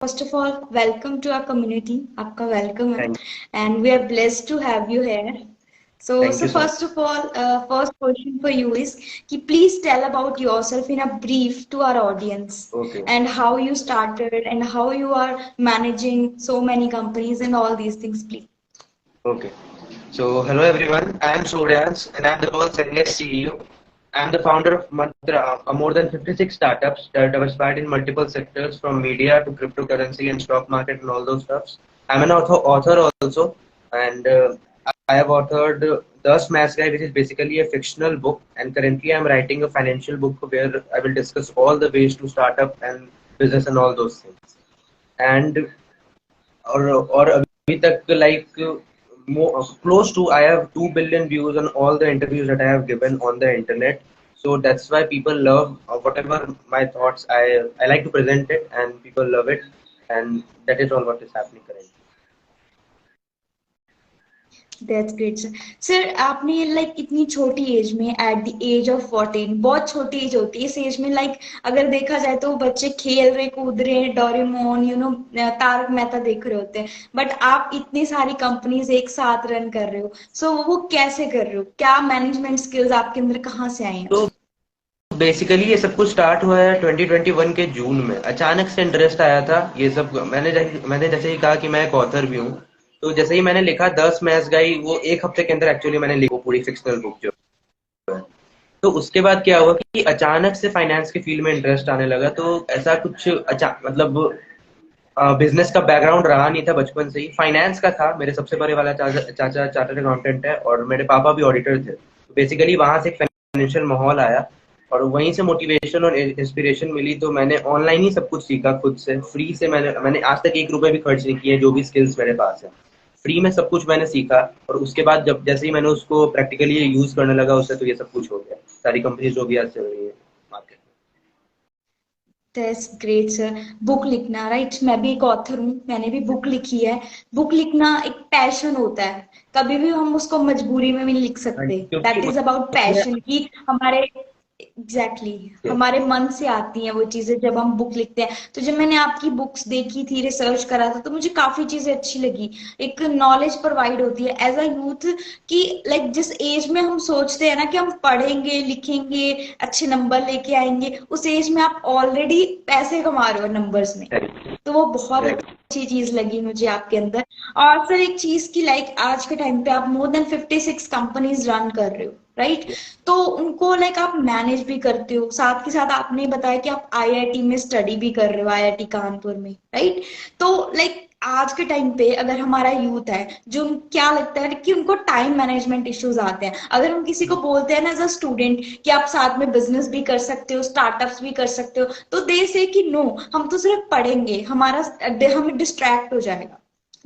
First of all, welcome to our community. आपका welcome है, Thank, and we are blessed to have you here. So, thank so you so much. first of all, first question for you is, कि please tell about yourself in a brief to our audience, Okay, and how you started and how you are managing so many companies and all these things, please. okay. So, hello everyone. I am Suryans and I am the world's youngest CEO. I am the founder of Mantra, a more than 56 startups that are diversified in multiple sectors from media to cryptocurrency and stock market and all those stuffs. I'm an author also, and I have authored The Smash Guy, which is basically a fictional book. And currently, I'm writing a financial book where I will discuss all the ways to start up and business and all those things. And और अभी तक like close to I have 2 billion views on all the interviews that I have given on the internet. So that's why people love whatever my thoughts I like to present it and people love it, and that is all what is happening currently. That's great, sir. Sir आपने like इतनी छोटी as में eight the age of 14, बहुत छोटी as होती है इस as में, लाइक अगर देखा जाए तो बच्चे खेल रहे कूद रहे हैं, डोरेमोन तारक मेहता देख रहे होते हैं, बट आप इतनी सारी कंपनीज एक साथ रन कर रहे हो। सो वो कैसे कर रहे हो? क्या मैनेजमेंट स्किल्स आपके अंदर कहाँ से आए हैं? तो बेसिकली ये सब कुछ स्टार्ट हुआ है 2021 के जून में। अचानक से इंटरेस्ट आया था ये सब। मैंने जैसे ही कहा कि मैं एक ऑथर भी हूँ, तो जैसे ही मैंने लिखा 10 मैथ्स गाई, वो एक हफ्ते के अंदर एक्चुअली मैंने लिखी वो पूरी फिक्शनल बुक जो है। तो उसके बाद क्या हुआ कि अचानक से फाइनेंस के फील्ड में इंटरेस्ट आने लगा। तो ऐसा कुछ मतलब बिजनेस का बैकग्राउंड रहा नहीं था बचपन से ही, फाइनेंस का था। मेरे सबसे बड़े वाला चाचा चार्टर्ड अकाउंटेंट है और मेरे पापा भी ऑडिटर थे। तो बेसिकली वहां से एक फाइनेंशियल माहौल आया और वहीं से मोटिवेशन और इंस्पिरेशन मिली। तो मैंने ऑनलाइन ही सब कुछ सीखा खुद से, फ्री से। मैंने आज तक 1 रुपए भी खर्च नहीं किए, जो भी स्किल्स मेरे पास है फ्री में सब कुछ मैंने सीखा। और उसके बाद जब जैसे ही मैंने उसको प्रैक्टिकली यूज करने लगा उससे, तो ये सब कुछ हो गया। सारी कंपनीज जो भी आज चल रही है मार्केट में। That's great sir. बुक लिखना, राइट, मैं भी एक ऑथर हूँ, मैंने भी बुक लिखी है। बुक लिखना एक पैशन होता है, कभी भी हम उसको मजबूरी में भी नहीं लिख हाँ, सकते। क्योंकि दैट इज अबाउट उसमें पैशन की हमारे एग्जैक्टली हमारे मन से आती हैं वो चीजें जब हम बुक लिखते हैं। तो जब मैंने आपकी बुक्स देखी थी, रिसर्च करा था, तो मुझे काफी चीजें अच्छी लगी। एक नॉलेज प्रोवाइड होती है एज अ यूथ कि लाइक जिस एज में हम सोचते हैं ना कि हम पढ़ेंगे लिखेंगे अच्छे नंबर लेके आएंगे, उस एज में आप ऑलरेडी पैसे कमा रहे हो नंबर्स में। तो वो बहुत अच्छी चीज लगी मुझे आपके अंदर। और सर एक चीज की, लाइक आज के टाइम पे आप मोर देन 56 कंपनीज रन कर रहे हो, राइट? तो उनको लाइक आप मैनेज भी करते हो, साथ के साथ आपने बताया कि आप आईआईटी में स्टडी भी कर रहे हो, आईआईटी कानपुर में, राइट? तो लाइक आज के टाइम पे अगर हमारा यूथ है जो क्या लगता है कि उनको टाइम मैनेजमेंट इश्यूज आते हैं, अगर हम किसी को बोलते हैं ना एज अ स्टूडेंट कि आप साथ में बिजनेस भी कर सकते हो, स्टार्टअप्स भी कर सकते हो, तो दे से कि नो, हम तो सिर्फ पढ़ेंगे, हमारा हमें डिस्ट्रैक्ट हो जाएगा।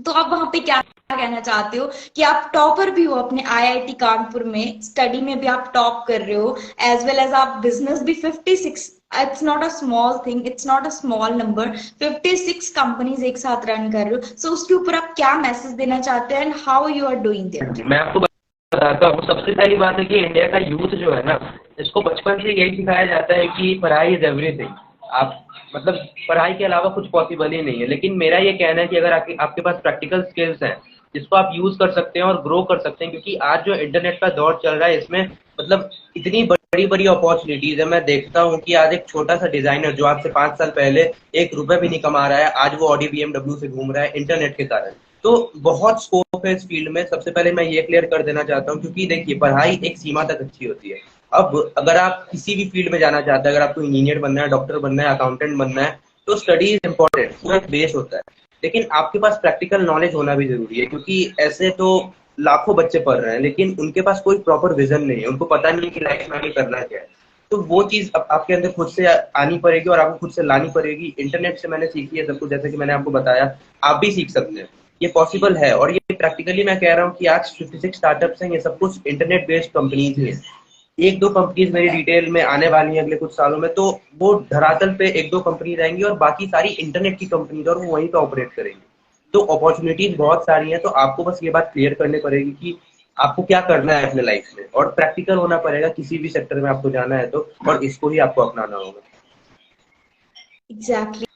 तो आप वहां पे क्या कहना चाहते हो कि आप टॉपर भी हो अपने आईआईटी कानपुर में, स्टडी में भी आप टॉप कर रहे हो, एज वेल एज आप बिजनेस भी 56, it's not a small thing, it's not a small number, 56 companies एक साथ रन कर रहे हो। सो उसके ऊपर आप क्या मैसेज देना चाहते हैं and how you are doing that? मैं आपको बताता हूँ। सबसे पहली बात है कि इंडिया का यूथ जो है ना, इसको बचपन से यही सिखाया जाता है कि पढ़ाई इज एवरीथिंग। आप मतलब पढ़ाई के अलावा कुछ पॉसिबल ही नहीं है। लेकिन मेरा ये कहना है कि अगर आपके पास प्रैक्टिकल स्किल्स हैं जिसको आप यूज कर सकते हैं और ग्रो कर सकते हैं, क्योंकि आज जो इंटरनेट का दौर चल रहा है इसमें मतलब इतनी बड़ी बड़ी अपॉर्चुनिटीज है। मैं देखता हूँ कि आज एक छोटा सा डिजाइनर जो आपसे 5 साल पहले 1 रुपए भी नहीं कमा रहा है, आज वो ऑडी बीएमडब्ल्यू से घूम रहा है इंटरनेट के कारण। तो बहुत स्कोप है इस फील्ड में। सबसे पहले मैं ये क्लियर कर देना चाहता हूँ, क्योंकि देखिए पढ़ाई एक सीमा तक अच्छी होती है। अब अगर आप किसी भी फील्ड में जाना चाहते हैं, अगर आपको इंजीनियर बनना है, डॉक्टर बनना है, अकाउंटेंट बनना है, तो स्टडी इज इम्पोर्टेंट, वो एक बेस होता है। लेकिन आपके पास प्रैक्टिकल नॉलेज होना भी जरूरी है, क्योंकि ऐसे तो लाखों बच्चे पढ़ रहे हैं लेकिन उनके पास कोई प्रॉपर विजन नहीं है, उनको पता नहीं कि लाइफ में आगे करना क्या है। तो वो चीज आपके अंदर खुद से आनी पड़ेगी और आपको खुद से लानी पड़ेगी। इंटरनेट से मैंने सीखी है सब कुछ, जैसे कि मैंने आपको बताया। आप भी सीख सकते हैं, ये पॉसिबल है। और ये प्रैक्टिकली मैं कह रहा हूँ कि आज 56 स्टार्टअप्स हैं, ये सब कुछ इंटरनेट बेस्ड कंपनीज ही हैं। 1-2 कंपनीज मेरी डिटेल में आने वाली हैं अगले कुछ सालों में, तो वो धरातल पे 1-2 कंपनीज आएंगी और बाकी सारी इंटरनेट की कंपनीज, और वो वहीं पे ऑपरेट करेंगी। तो अपॉर्चुनिटीज बहुत सारी हैं। तो आपको बस ये बात क्लियर करनी पड़ेगी कि आपको क्या करना है अपने लाइफ में, और प्रैक्टिकल होना पड़ेगा किसी भी सेक्टर में आपको जाना है तो, और इसको ही आपको अपनाना होगा। एग्जैक्टली।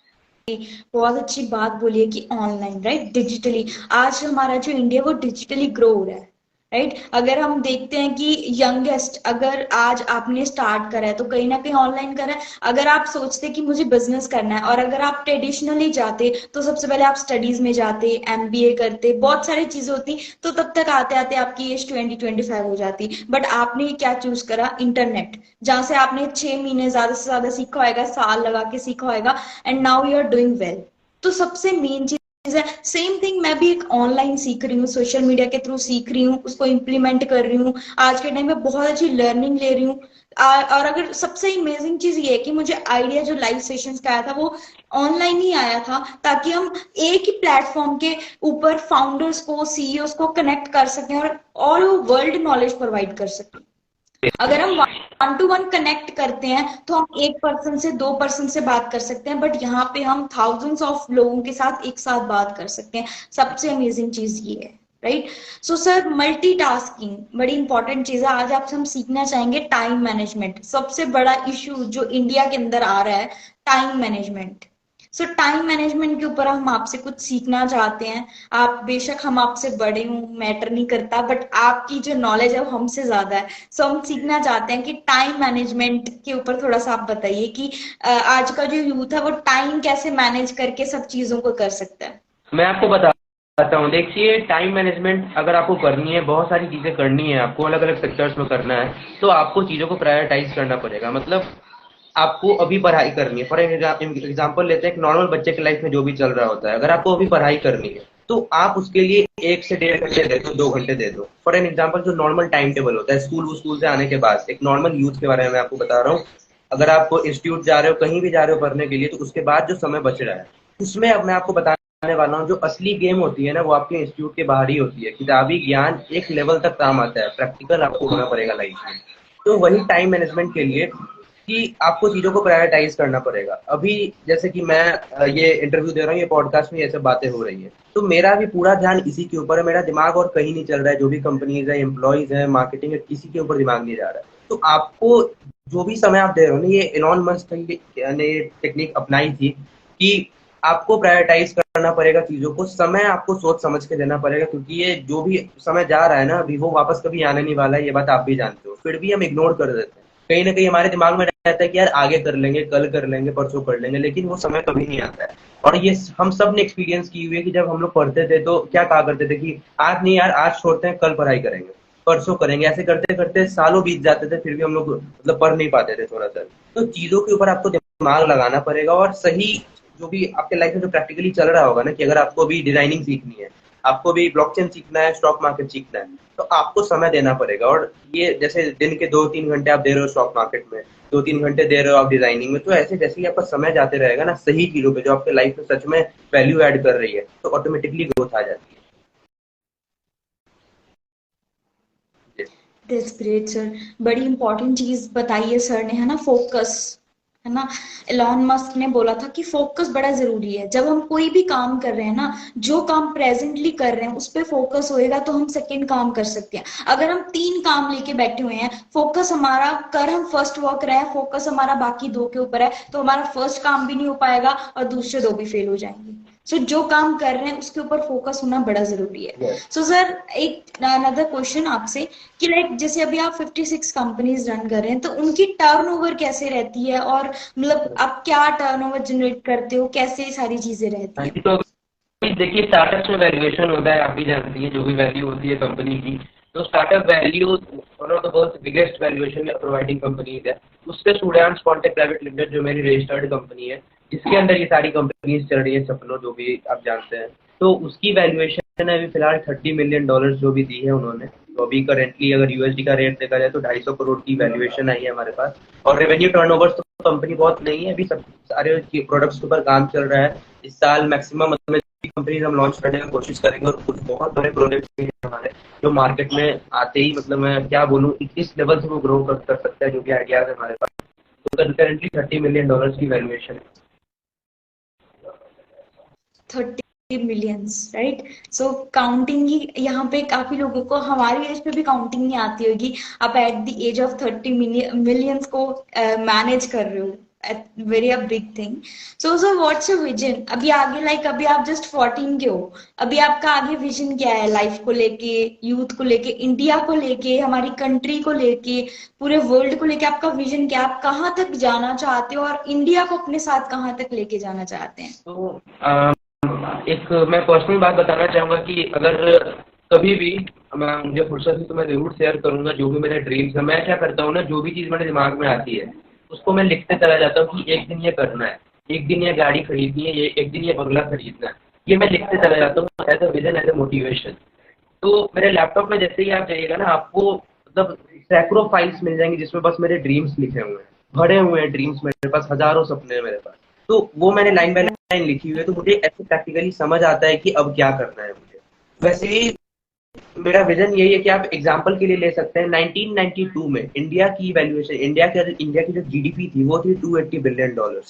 बहुत अच्छी बात बोली है कि ऑनलाइन, राइट, डिजिटली आज हमारा जो इंडिया वो डिजिटली ग्रो हो रहा है, राइट। अगर हम देखते हैं कि यंगेस्ट अगर आज आपने स्टार्ट करा है तो कहीं ना कहीं ऑनलाइन करा है। अगर आप सोचते हैं कि मुझे बिजनेस करना है और अगर आप ट्रेडिशनली जाते तो सबसे पहले आप स्टडीज में जाते, एमबीए करते, बहुत सारी चीजें होती, तो तब तक आते आते आपकी एज 20-25 हो जाती। बट आपने क्या चूज करा? इंटरनेट, जहां से आपने 6 महीने ज्यादा से ज्यादा सीखा होगा, साल लगा के सीखा होगा, and now you are doing well. तो सबसे मेन चीज है, सेम थिंग मैं भी एक ऑनलाइन सीख रही हूँ, सोशल मीडिया के थ्रू सीख रही हूँ, उसको इम्प्लीमेंट कर रही हूँ, आज के टाइम में बहुत अच्छी लर्निंग ले रही हूँ। और अगर सबसे अमेजिंग चीज ये है कि मुझे आइडिया जो लाइव सेशंस का आया था वो ऑनलाइन ही आया था, ताकि हम एक ही प्लेटफॉर्म के ऊपर फाउंडर्स को, सीईओs को कनेक्ट कर सकें और ऑल वर्ल्ड नॉलेज प्रोवाइड कर सकें। अगर हम 1-to-1 कनेक्ट करते हैं तो हम एक पर्सन से, 2 पर्सन से बात कर सकते हैं, बट यहाँ पे हम थाउजेंड्स ऑफ लोगों के साथ एक साथ बात कर सकते हैं। सबसे अमेजिंग चीज ये है, राइट। सो सर, मल्टीटास्किंग बड़ी इंपॉर्टेंट चीज है। आज आपसे हम सीखना चाहेंगे टाइम मैनेजमेंट। सबसे बड़ा इशू जो इंडिया के अंदर आ रहा है, टाइम मैनेजमेंट। सो टाइम मैनेजमेंट के ऊपर हम आपसे कुछ सीखना चाहते हैं। आप बेशक हम आपसे बड़े हों, मैटर नहीं करता, बट आपकी जो नॉलेज है वो हमसे ज्यादा है। सो हम सीखना चाहते हैं कि टाइम मैनेजमेंट के ऊपर थोड़ा सा आप बताइए कि आज का जो यूथ है वो टाइम कैसे मैनेज करके सब चीजों को कर सकता है। मैं आपको बताता हूँ, देखिए टाइम मैनेजमेंट अगर आपको करनी है, बहुत सारी चीज़ें करनी है, आपको अलग अलग सेक्टर्स में करना है, तो आपको चीज़ों को प्रायोरिटाइज करना पड़ेगा। मतलब आपको अभी पढ़ाई करनी है, फॉर एग्जाम्पल लेते हैं एक नॉर्मल बच्चे की लाइफ में जो भी चल रहा होता है, अगर आपको अभी पढ़ाई करनी है तो आप उसके लिए 1 से 1.5 घंटे दे दो, 2 घंटे दे दो। फॉर एन एग्जाम्पल जो नॉर्मल टाइम टेबल होता है स्कूल से आने के बाद, एक नॉर्मल यूथ के बारे में मैं आपको बता रहा हूँ। अगर आप इंस्टीट्यूट जा रहे हो, कहीं भी जा रहे हो पढ़ने के लिए, तो उसके बाद जो समय बच रहा है उसमें अब मैं आपको बताने वाला हूँ, जो असली गेम होती है ना वो आपके इंस्टीट्यूट के बाहर ही होती है। किताबी ज्ञान एक लेवल तक काम आता है, प्रैक्टिकल आपको होना पड़ेगा लाइफ में। तो वही टाइम मैनेजमेंट के लिए कि आपको चीजों को प्रायोरिटाइज करना पड़ेगा। अभी जैसे कि मैं ये इंटरव्यू दे रहा हूँ, ये पॉडकास्ट में ये सब बातें हो रही है, तो मेरा भी पूरा ध्यान इसी के ऊपर है। मेरा दिमाग और कहीं नहीं चल रहा है। जो भी कंपनीज है, एम्प्लॉयज है, मार्केटिंग है, किसी के ऊपर दिमाग नहीं जा रहा है। तो आपको जो भी समय आप दे रहे हो ना, ये एलॉन मस्क ने टेक्निक अपनाई थी कि आपको प्रायोरिटाइज करना पड़ेगा चीजों को। समय आपको सोच समझ के देना पड़ेगा, क्योंकि ये जो भी समय जा रहा है ना अभी, वो वापस कभी आने नहीं वाला है, ये बात आप भी जानते हो। फिर भी हम इग्नोर कर देते हैं। कहीं ना कहीं हमारे दिमाग में रहता है कि यार आगे कर लेंगे, कल कर लेंगे, परसों कर लेंगे, लेकिन वो समय कभी नहीं आता है। और ये हम सब ने एक्सपीरियंस की हुई है कि जब हम लोग पढ़ते थे तो क्या कहा करते थे कि आज नहीं यार, आज छोड़ते हैं, कल पढ़ाई करेंगे, परसों करेंगे। ऐसे करते करते सालों बीत जाते थे, फिर भी हम लोग मतलब पढ़ नहीं पाते थे थोड़ा सा। तो चीजों के ऊपर आपको दिमाग लगाना पड़ेगा, और सही जो भी आपके लाइफ में जो प्रैक्टिकली चल रहा होगा ना, कि अगर आपको भी डिजाइनिंग सीखनी है, आपको भी ब्लॉकचेन सीखना है, स्टॉक मार्केट सीखना है, तो आपको समय देना पड़ेगा। और ये जैसे दिन के 2-3 घंटे आप दे रहे हो स्टॉक मार्केट में, 2-3 घंटे दे रहे हो आप डिजाइनिंग में, तो ऐसे जैसे ही आपका समय जाते रहेगा ना सही चीजों पे जो आपके लाइफ में सच में वैल्यू ऐड कर रही है, तो ऑटोमेटिकली ग्रोथ आ जाती है। That's great sir. बड़ी इंपॉर्टेंट चीज बताई है सर ने, है ना, फोकस, है ना। एलॉन मस्क ने बोला था कि फोकस बड़ा जरूरी है। जब हम कोई भी काम कर रहे हैं ना, जो काम प्रेजेंटली कर रहे हैं उस पर फोकस होएगा तो हम सेकंड काम कर सकते हैं। अगर हम 3 काम लेके बैठे हुए हैं, फोकस हमारा कर हम फर्स्ट वर्क रहे हैं, फोकस हमारा बाकी 2 के ऊपर है, तो हमारा फर्स्ट काम भी नहीं हो पाएगा और दूसरे 2 भी फेल हो जाएंगे। सो जो काम कर रहे हैं उसके ऊपर फोकस होना बड़ा जरूरी है। Yes. सो सर, एक अनदर क्वेश्चन आपसे कि लाइक जैसे अभी आप 56 कंपनीज रन कर रहे हैं, तो उनकी टर्नओवर कैसे रहती है, और मतलब आप क्या टर्नओवर जनरेट करते हो, कैसे सारी चीजें रहती हाँ हैं? जी, तो देखिए स्टार्टअप्स में वैल्यूएशन होता है, आप भी जानती हैं जो भी वैल्यू होती है कंपनी की। तो startup value one of the world biggest valuation providing companies है। उससे स्टूडेंट्स कॉन्टेक्ट प्राइवेट लिमिटेड जो मेरी रजिस्टर्ड कंपनी है, जिसके अंदर ये सारी कंपनीज चल रही है, सपनो जो भी आप जानते हैं, तो उसकी वैल्यूएशन अभी फिलहाल $30 मिलियन जो भी दी है उन्होंने। तो अभी करेंटली अगर यूएसडी का रेट देखा जाए तो 250 करोड़ की वैल्यूएशन आई है हमारे पास। और रेवेन्यू टर्नओवर तो कंपनी बहुत नहीं है, अभी सब सारे प्रोडक्ट्स के ऊपर काम चल रहा है। इस साल मैक्सिमम कंपनीज हम लॉन्च करने की कोशिश करेंगे, और कुछ बहुत बड़े प्रोजेक्ट भी हैं हमारे जो मार्केट में आते ही, मतलब मैं क्या बोलूँ, इस लेवल से वो ग्रो कर सकता है, जो भी आइडियाज है हमारे पास। तो करेंटली $30 मिलियन की वैल्यूएशन है। 30 मिलियंस, राइट। सो काउंटिंग ही यहाँ पे काफी लोगों को, हमारी एज पे भी काउंटिंग नहीं आती होगी। आप at the age of 30 millions को मैनेज कर रहे हो, very a big thing. So what's your vision अभी आगे, लाइक अभी आप जस्ट 14 के हो, अभी आपका आगे विजन क्या है लाइफ को लेके, यूथ को लेके, इंडिया को लेके, हमारी कंट्री को लेके, पूरे वर्ल्ड को लेके आपका विजन क्या है? आप कहाँ तक जाना चाहते हो और इंडिया को अपने साथ कहाँ तक लेके जाना चाहते हैं? तो एक मैं पर्सनल बात बताना चाहूँगा कि अगर कभी भी मुझे फुर्सत हुई तो मैं ज़रूर शेयर करूँगा जो भी मेरे ड्रीम्स हैं। मैं क्या करता हूँ ना, जो भी चीज़ मेरे दिमाग में आती है उसको मैं लिखते चला जाता हूँ कि एक दिन ये करना है, एक दिन ये गाड़ी खरीदनी है, ये एक दिन ये बंगला खरीदना है। ये मैं लिखते चला जाता हूँ as a vision, as a motivation. तो मेरे लैपटॉप में जैसे ही आप जाइएगा ना, आपको मतलब सैकड़ों फाइल्स मिल जाएंगी जिसमें बस मेरे ड्रीम्स लिखे हुए हैं, भरे हुए हैं ड्रीम्स। मेरे पास हजारों सपने हैं मेरे पास। तो वो मैंने लाइन बाय लाइन लिखी हुई है, तो मुझे ऐसे प्रैक्टिकली समझ आता है कि अब क्या करना है मुझे। वैसे ही मेरा विजन यही है कि आप एग्जांपल के लिए ले सकते हैं 1992 में इंडिया की वैल्यूएशन, इंडिया की जो जीडीपी थी वो थी $280 बिलियन।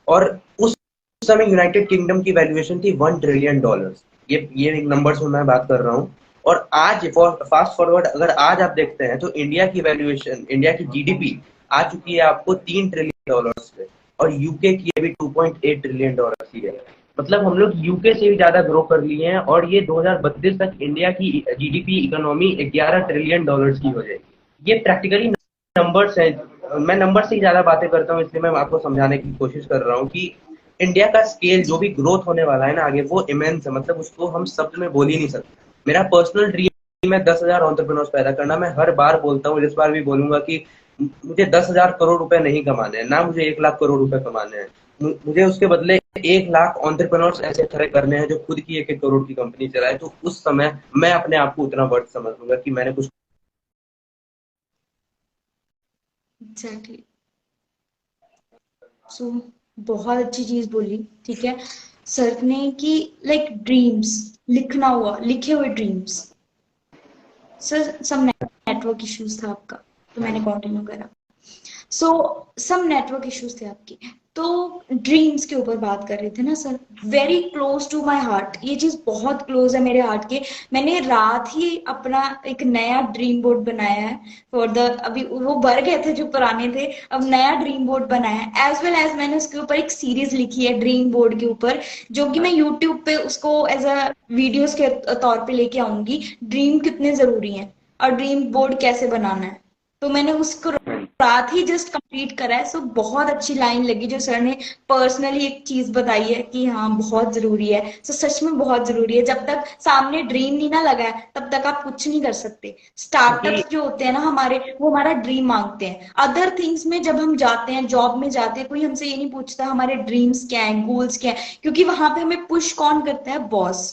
और उस समय यूनाइटेड किंगडम की वैल्यूएशन थी $1 ट्रिलियन। ये नंबर्स में मैं बात कर रहा हूँ। और आज फास्ट फॉरवर्ड अगर आज आप देखते हैं तो इंडिया की वैल्यूएशन, इंडिया की जीडीपी आ चुकी है आपको $3 ट्रिलियन पे। और यूके की अभी $2.8 ट्रिलियन ही है। मतलब हम लोग यूके से भी ज्यादा ग्रो कर लिए हैं और ये 2032 तक इंडिया की जीडीपी इकोनॉमी $11 ट्रिलियन की हो जाएगी। ये प्रैक्टिकली नंबर्स हैं। मैं नंबर से ही ज्यादा बातें करता हूँ, इसलिए मैं आपको समझाने की कोशिश कर रहा हूँ कि इंडिया का स्केल जो भी ग्रोथ होने वाला है ना आगे, वो इमेंस है। मतलब उसको हम शब्द में बोल ही नहीं सकते। मेरा पर्सनल ड्रीम है 10,000 एंटरप्रेन्योर्स पैदा करना। मैं हर बार बोलता हूँ, इस बार भी बोलूंगा कि मुझे 10,000 करोड़ रुपए नहीं कमाने हैं, ना मुझे 1 लाख करोड़ रुपए कमाने हैं। मुझे उसके बदले 1 लाख एंटरप्रेन्योर्स ऐसे खड़े करने हैं जो खुद की 1-1 करोड़ की कंपनी चलाए। तो उस समय मैं अपने आप को उतना वर्थ समझ लूंगा कि मैंने कुछ। एग्जैक्टली. सो बहुत अच्छी चीज बोली. ठीक है सर ने कि लाइक ड्रीम्स लिखना हुआ, लिखे हुए dreams. Sir some network issues था आपका तो मैंने कंटिन्यू करा. सो सम नेटवर्क इश्यूज थे आपके. तो ड्रीम्स के ऊपर बात कर रहे थे ना sir, very close to my heart. ये चीज बहुत क्लोज है मेरे हार्ट के. मैंने रात ही अपना एक नया ड्रीम बोर्ड बनाया है फॉर द, अभी वो भर गए थे जो पुराने थे, अब नया ड्रीम बोर्ड बनाया है. एज वेल एज मैंने उसके ऊपर एक सीरीज लिखी है ड्रीम बोर्ड के ऊपर, जो कि मैं यूट्यूब पे उसको एज अ वीडियोस के तौर पे लेके आऊंगी. ड्रीम कितने जरूरी हैं और ड्रीम बोर्ड कैसे बनाना है. तो मैंने उसको रात ही जस्ट कंप्लीट करा है. सो बहुत अच्छी लाइन लगी जो सर ने पर्सनली एक चीज बताई है कि हाँ बहुत जरूरी है. सो सच में बहुत जरूरी है. जब तक सामने ड्रीम नहीं ना लगा है तब तक आप कुछ नहीं कर सकते. क्योंकि स्टार्टअप्स जो होते हैं ना हमारे, वो हमारा ड्रीम मांगते हैं. अदर थिंग्स में जब हम जाते हैं, जॉब में जाते हैं, कोई हमसे ये नहीं पूछता हमारे ड्रीम्स क्या है, गोल्स क्या है, क्योंकि वहां पे हमें पुश कौन करता है? बॉस.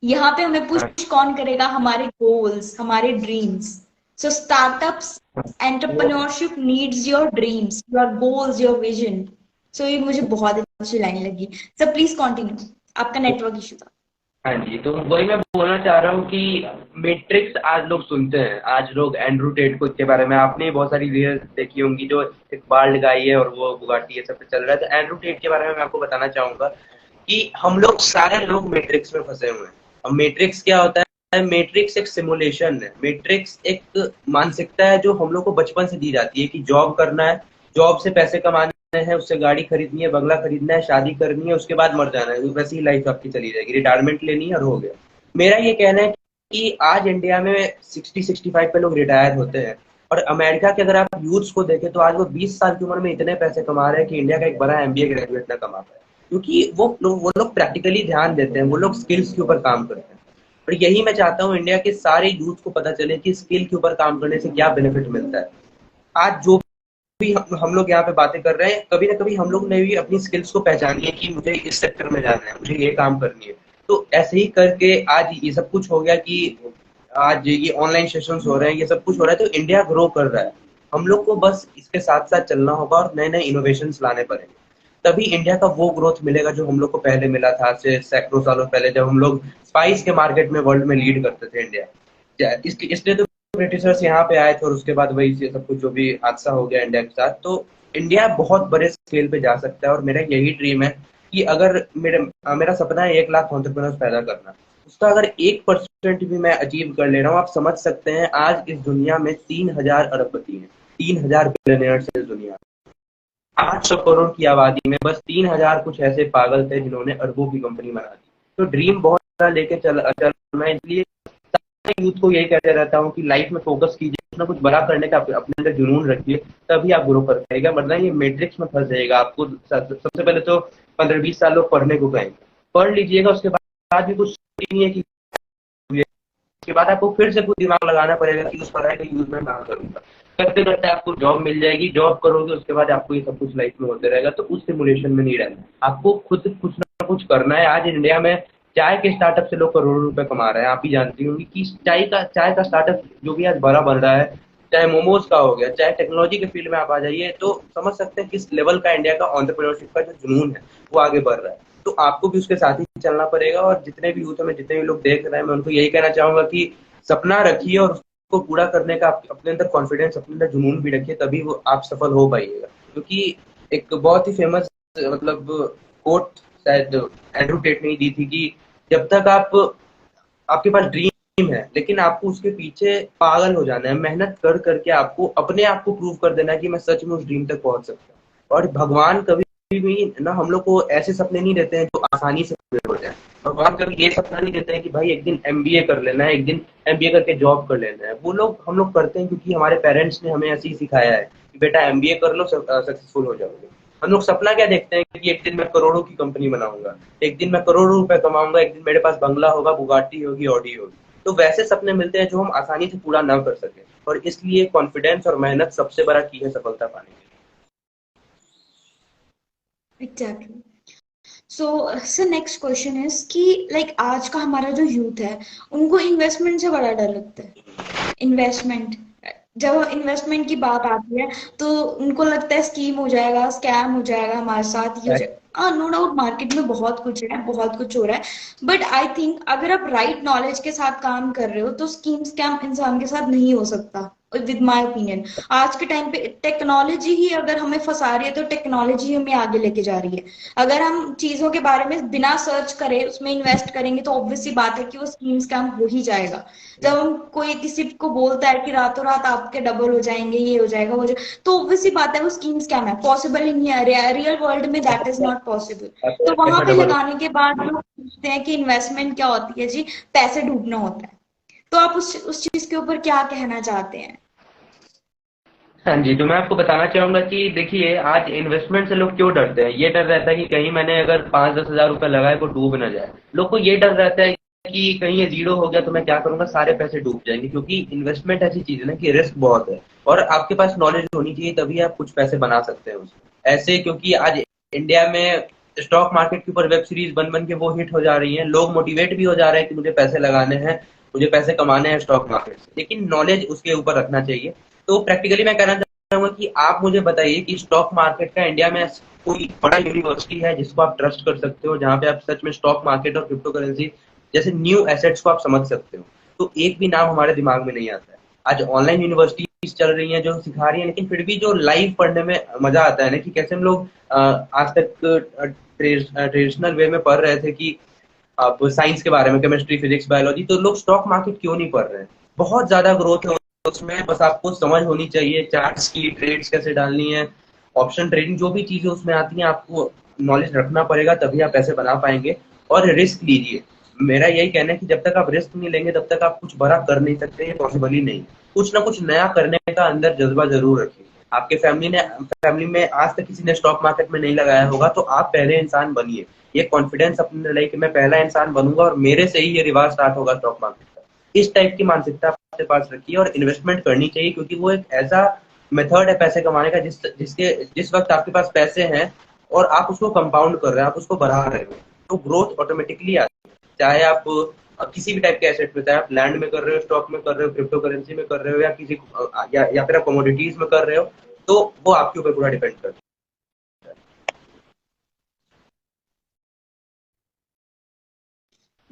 यहाँ पे हमें पुश कौन करेगा? हमारे गोल्स, हमारे dreams. So startups, entrepreneurship needs your dreams, your goals, your vision. So ये मुझे बहुत अच्छी लाइन लगी. सर प्लीज कंटिन्यू, आपका नेटवर्क इशू था. हाँ जी, तो वही मैं बोलना चाह रहा हूँ कि मैट्रिक्स आज लोग सुनते हैं। आज लोग एंड्रू टेट को के बारे में आपने बहुत सारी रील्स देखी होंगी, जो एक बाल्ड गाई है और वो बुगाटी है सब पे चल रहा है। तो एंड्रू टेट के बारे में मैं आपको बताना चाहूंगा कि हम लोग सारे लोग मैट्रिक्स में फंसे हुए हैं। अब मैट्रिक्स क्या होता है? मैट्रिक्स एक सिमुलेशन है। मैट्रिक्स एक मानसिकता है जो हम लोग को बचपन से दी जाती है कि जॉब करना है, जॉब से पैसे कमाने है, उससे गाड़ी खरीदनी है, बंगला खरीदना है, शादी करनी है, उसके बाद मर जाना है। वैसी ही लाइफ आपकी चली जाएगी, रिटायरमेंट लेनी है और हो गया। मेरा ये कहना है कि आज इंडिया में 60-65 पे लोग रिटायर होते हैं। और अमेरिका के अगर आप यूथ्स को देखें तो आज वो 20 साल की उम्र में इतने पैसे कमा रहे हैं कि इंडिया का एक बड़ा एमबीए ग्रेजुएट ना कमा पाए। क्योंकि वो लोग प्रैक्टिकली ध्यान देते हैं, वो लोग स्किल्स के ऊपर काम करते हैं। और यही मैं चाहता हूँ इंडिया के सारे यूथ को पता चले कि स्किल के ऊपर काम करने से क्या बेनिफिट मिलता है। आज जो भी हम लोग यहाँ पे बातें कर रहे हैं, कभी ना कभी हम लोग ने भी अपनी स्किल्स को पहचानी है कि मुझे इस सेक्टर में जाना है, मुझे ये काम करनी है। तो ऐसे ही करके आज ये सब कुछ हो गया कि आज ये ऑनलाइन सेशंस हो रहे हैं, ये सब कुछ हो रहा है। तो इंडिया ग्रो कर रहा है। हम लोग को बस इसके साथ साथ चलना होगा और नए नए इनोवेशंस लाने पड़ेंगे। तभी इंडिया का वो ग्रोथ मिलेगा जो हम लोग को पहले मिला था, आज से सैकड़ों सालों पहले, जब हम लोग स्पाइस के मार्केट में वर्ल्ड में लीड करते थे इंडिया। इसलिए तो ब्रिटिशर्स यहाँ पे आए थे और उसके बाद वही से सब कुछ जो भी हादसा हो गया इंडिया के साथ। तो इंडिया बहुत बड़े स्केल पे जा सकता है और मेरा यही ड्रीम है कि अगर मेरा सपना है 1 लाख एंटरप्रेन्योर्स पैदा करना। उसका अगर 1% भी मैं अचीव कर ले रहा हूँ, आप समझ सकते हैं आज इस दुनिया में 3,000 अरबपति हैं, 3,000 बिलियनियर्स है इस दुनिया में। 800 करोड़ की आबादी में बस 3000 कुछ ऐसे पागल थे जिन्होंने अरबों की कंपनी बना दी। तो ड्रीम बहुत बड़ा लेके चल मैं इसलिए यूथ को यही कहते रहता हूँ कि लाइफ में फोकस कीजिए, कुछ ना कुछ बड़ा करने का अपने अंदर जुनून रखिए, तभी आप ग्रो कर पाएगा, वरना ये मैट्रिक्स में फंस जाएगा। आपको सबसे पहले तो 15-20 साल लोग पढ़ने को कहेंगे, पढ़ लीजिएगा, उसके बाद भी कुछ नहीं है कि उसके बाद आपको फिर से कुछ दिमाग लगाना पड़ेगा कि उस पढ़ाई का यूज मैं कहाँ करूंगा। करते करते आपको जॉब मिल जाएगी, जॉब करोगे, उसके बाद आपको ये सब कुछ लाइफ में होते रहेगा। तो उस सिमुलेशन में नहीं रहना, आपको खुद कुछ ना कुछ करना है। आज इंडिया में चाय के स्टार्टअप से लोग करोड़ों रुपए कमा रहे हैं। आप ही जानती होंगी कि चाय का स्टार्टअप जो भी आज बड़ा बन रहा है, चाहे मोमोज का हो गया, चाहे टेक्नोलॉजी के फील्ड में आप आ जाइए, तो समझ सकते हैं किस लेवल का इंडिया का एंटरप्रेन्योरशिप का जो जुनून है वो आगे बढ़ रहा है। तो आपको भी उसके साथ ही चलना पड़ेगा। और जितने भी यूथ में जितने भी लोग देख रहे हैं, मैं उनको यही कहना चाहूंगा कि सपना रखिए और उसको पूरा करने का अपने अंदर कॉन्फिडेंस, अपने अंदर जुनून भी रखिए, तभी वो आप सफल हो पाइएगा। क्योंकि एक बहुत ही फेमस मतलब कोट शायद एंड्रू टेट ने दी थी कि जब तक आपके पास ड्रीम है, लेकिन आपको उसके पीछे पागल हो जाना है, मेहनत कर करके आपको अपने आप को प्रूव कर देना है कि मैं सच में उस ड्रीम तक पहुंच सकता हूँ। और भगवान कभी भी ना हम लोग को ऐसे सपने नहीं देते हैं जो आसानी से पूरे हो जाए। भगवान कभी ये सपना नहीं देते हैं कि भाई एक दिन एमबीए कर लेना है, एक दिन एमबीए करके जॉब कर लेना है। वो लोग हम लोग करते हैं क्योंकि हमारे पेरेंट्स ने हमें ऐसे ही सिखाया है कि बेटा एमबीए कर लो, सक्सेसफुल हो जाओगे। हम लोग सपना क्या देखते हैं कि एक दिन मैं करोड़ों की कंपनी बनाऊंगा, एक दिन मैं करोड़ों रुपए कमाऊंगा, एक दिन मेरे पास बंगला होगा, बुगाटी होगी, ऑडी होगी। तो वैसे सपने मिलते हैं जो हम आसानी से पूरा ना कर सके। और इसलिए कॉन्फिडेंस और मेहनत सबसे बड़ा की है सफलता पाने के exactly. So sir next question is कि लाइक आज का हमारा जो यूथ है, उनको इन्वेस्टमेंट से बड़ा डर लगता है। इन्वेस्टमेंट, जब इन्वेस्टमेंट की बात आती है तो उनको लगता है स्कीम हो जाएगा, स्कैम हो जाएगा हमारे साथ, ये हो लिए। जाएगा। हाँ, नो डाउट मार्केट में बहुत कुछ है, बहुत कुछ हो रहा है, बट आई थिंक अगर आप राइट नॉलेज के साथ काम कर रहे हो तो स्कीम स्कैम इंसान के साथ नहीं हो सकता। विद माय ओपिनियन, आज के टाइम पे टेक्नोलॉजी ही अगर हमें फंसा रही है तो टेक्नोलॉजी हमें आगे लेके जा रही है। अगर हम चीजों के बारे में बिना सर्च करे उसमें इन्वेस्ट करेंगे तो ऑब्वियस सी बात है कि वो स्कीम स्कैम हो ही जाएगा। जब हम कोई किसी को बोलता है कि रातों रात आपके डबल हो जाएंगे, ये हो जाएगा, वो जाएगा, तो ऑब्वियस सी बात है वो स्कीम स्कैम है, पॉसिबल ही नहीं है, रियल वर्ल्ड में दैट इज नॉट पॉसिबल। तो वहां पे डबल लगाने के बाद लोग पूछते हैं कि इन्वेस्टमेंट क्या होती है जी? पैसे डूबना होता है। तो आप उस चीज के ऊपर क्या कहना चाहते हैं? हाँ जी, तो मैं आपको बताना चाहूंगा कि देखिए आज इन्वेस्टमेंट से लोग क्यों डरते हैं। ये डर रहता है कि कहीं मैंने अगर 5-10 हजार रुपए लगाए वो डूब ना जाए। लोग को ये डर रहता है कि कहीं ये जीरो हो गया तो मैं क्या करूंगा, सारे पैसे डूब जाएंगे। क्योंकि इन्वेस्टमेंट ऐसी चीज है ना कि रिस्क बहुत है, और आपके पास नॉलेज होनी चाहिए, तभी आप कुछ पैसे बना सकते हैं उसमें ऐसे। क्योंकि आज इंडिया में स्टॉक मार्केट के ऊपर वेब सीरीज बन बन के वो हिट हो जा रही है, लोग मोटिवेट भी हो जा रहे हैं कि मुझे पैसे लगाने हैं, मुझे पैसे कमाने हैं स्टॉक मार्केट से, लेकिन नॉलेज उसके ऊपर रखना चाहिए। तो प्रैक्टिकली मैं कहना चाहूंगा कि आप मुझे बताइए कि स्टॉक मार्केट का इंडिया में कोई बड़ा यूनिवर्सिटी है जिसको आप ट्रस्ट कर सकते हो, जहां पे आप सच में स्टॉक मार्केट और क्रिप्टो करेंसी जैसे न्यू एसेट्स को आप समझ सकते हो? तो एक भी नाम हमारे दिमाग में नहीं आता है। आज ऑनलाइन यूनिवर्सिटीज चल रही हैं जो सिखा रही हैं, लेकिन फिर भी जो लाइव पढ़ने में मजा आता है ना, कि कैसे हम लोग आज तक ट्रेडिशनल वे में पढ़ रहे थे कि आप साइंस के बारे में, केमिस्ट्री, फिजिक्स, बायोलॉजी, तो लोग स्टॉक मार्केट क्यों नहीं पढ़ रहे हैं? बहुत ज्यादा ग्रोथ है उसमें, बस आपको समझ होनी चाहिए चार्ट्स की, ट्रेड्स कैसे डालनी है, ऑप्शन ट्रेडिंग, जो भी चीजें उसमें आती हैं आपको नॉलेज रखना पड़ेगा, तभी आप पैसे बना पाएंगे। और रिस्क लीजिए। मेरा यही कहना है कि जब तक आप रिस्क नहीं लेंगे तब तक आप कुछ बड़ा कर नहीं सकते, ये पॉसिबल ही नहीं। कुछ ना कुछ नया करने का अंदर जज्बा जरूर रखिए। आपके फैमिली में आज तक किसी ने स्टॉक मार्केट में नहीं लगाया होगा, तो आप पहले इंसान बनिए। ये कॉन्फिडेंस अपने लाइफ कि मैं पहला इंसान बनूंगा और मेरे से ही ये रिवाज स्टार्ट होगा स्टॉक मार्केट का। इस टाइप की मानसिकता अपने पास रखिए और इन्वेस्टमेंट करनी चाहिए, क्योंकि वो एक ऐसा मेथड है पैसे कमाने का जिस वक्त आपके पास पैसे हैं और आप उसको कंपाउंड कर रहे हैं, आप उसको बढ़ा रहे हो, तो ग्रोथ ऑटोमेटिकली आती है। चाहे आप किसी भी टाइप के एसेट में, चाहे आप लैंड में कर रहे हो, स्टॉक में कर रहे हो, क्रिप्टो करेंसी में कर रहे हो, या या फिर आप कमोडिटीज में कर रहे हो, तो वो आपके ऊपर पूरा डिपेंड करता है।